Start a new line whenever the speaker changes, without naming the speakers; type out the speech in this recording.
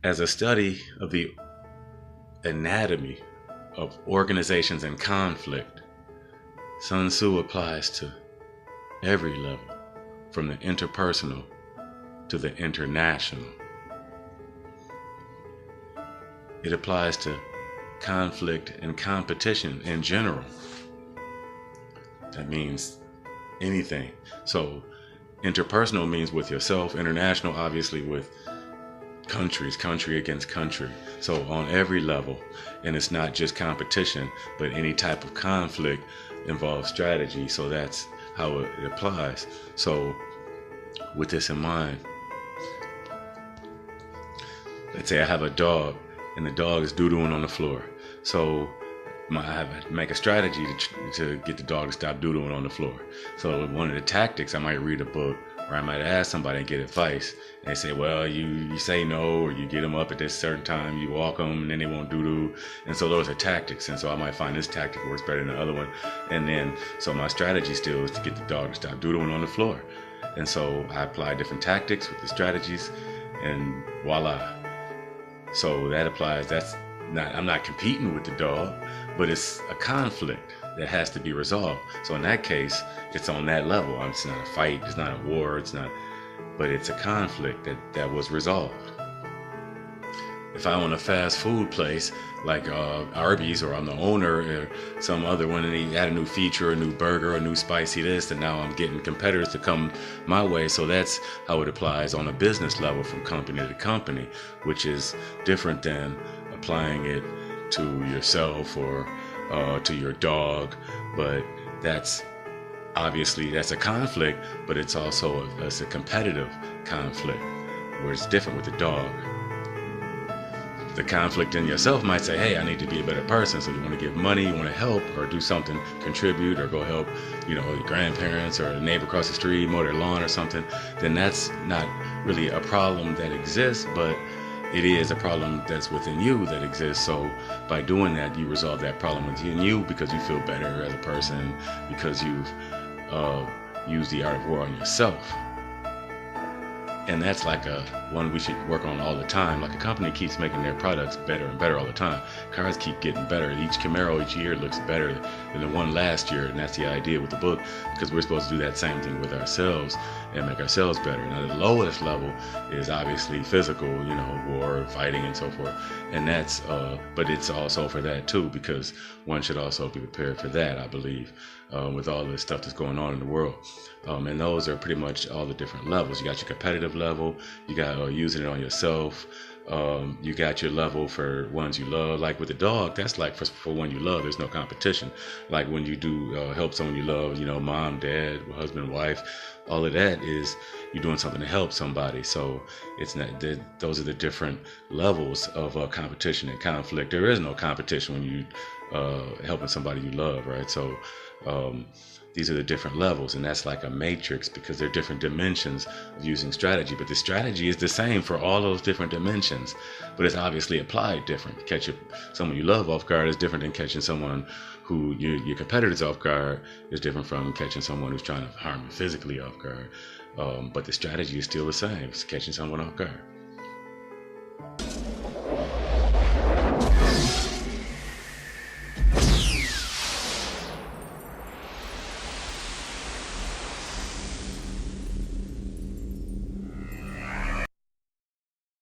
as a study of the anatomy of organizations and conflict, Sun Tzu applies to every level, from the interpersonal to the international. It applies to conflict and competition in general. That means anything. So interpersonal means with yourself, international obviously with countries, country against country. So on every level, and it's not just competition, but any type of conflict involves strategy. So that's how it applies. So with this in mind, let's say I have a dog and the dog is doo-dooing on the floor. So I have to make a strategy to get the dog to stop doo-dooing on the floor. So one of the tactics, I might read a book, or I might ask somebody and get advice. And they say, well, you say no, or you get them up at this certain time, you walk them, and then they won't doo-doo. And so those are tactics. And so I might find this tactic works better than the other one. And then, so my strategy still is to get the dog to stop doo-dooing on the floor. And so I apply different tactics with the strategies, and voila. So that applies. I'm not competing with the dog, but it's a conflict that has to be resolved. So in that case, it's on that level. It's not a fight, it's not a war, but it's a conflict that was resolved. If I own a fast food place like Arby's, or I'm the owner or some other one, and he add a new feature, a new burger, a new spicy this, and now I'm getting competitors to come my way. So that's how it applies on a business level from company to company, which is different than applying it to yourself or to your dog. But that's a conflict, but it's also a competitive conflict where it's different with the dog. The conflict in yourself might say, hey, I need to be a better person. So you want to give money, you want to help, or do something, contribute, or go help, your grandparents or a neighbor across the street, mow their lawn or something. Then that's not really a problem that exists, but it is a problem that's within you that exists. So by doing that, you resolve that problem within you because you feel better as a person, because you've used the art of war on yourself. And that's like one we should work on all the time. Like a company keeps making their products better and better all the time. Cars keep getting better. Each Camaro each year looks better than the one last year. And that's the idea with the book, because we're supposed to do that same thing with ourselves and make ourselves better. Now the lowest level is obviously physical, war, fighting, and so forth. And that's, but it's also for that too, because one should also be prepared for that, I believe, with all the stuff that's going on in the world. And those are pretty much all the different levels. You got your competitive level, you got using it on yourself, you got your level for ones you love. Like with the dog, that's like for one you love, there's no competition. Like when you do help someone you love, mom, dad, husband, wife, all of that is you're doing something to help somebody. So it's not, those are the different levels of competition and conflict. There is no competition when you helping somebody you love, right? So these are the different levels, and that's like a matrix, because they're different dimensions of using strategy. But the strategy is the same for all those different dimensions, but it's obviously applied different. Catch someone you love off guard is different than catching someone who your competitors off guard is different from catching someone who's trying to harm you physically off guard. But the strategy is still the same. It's catching someone off guard.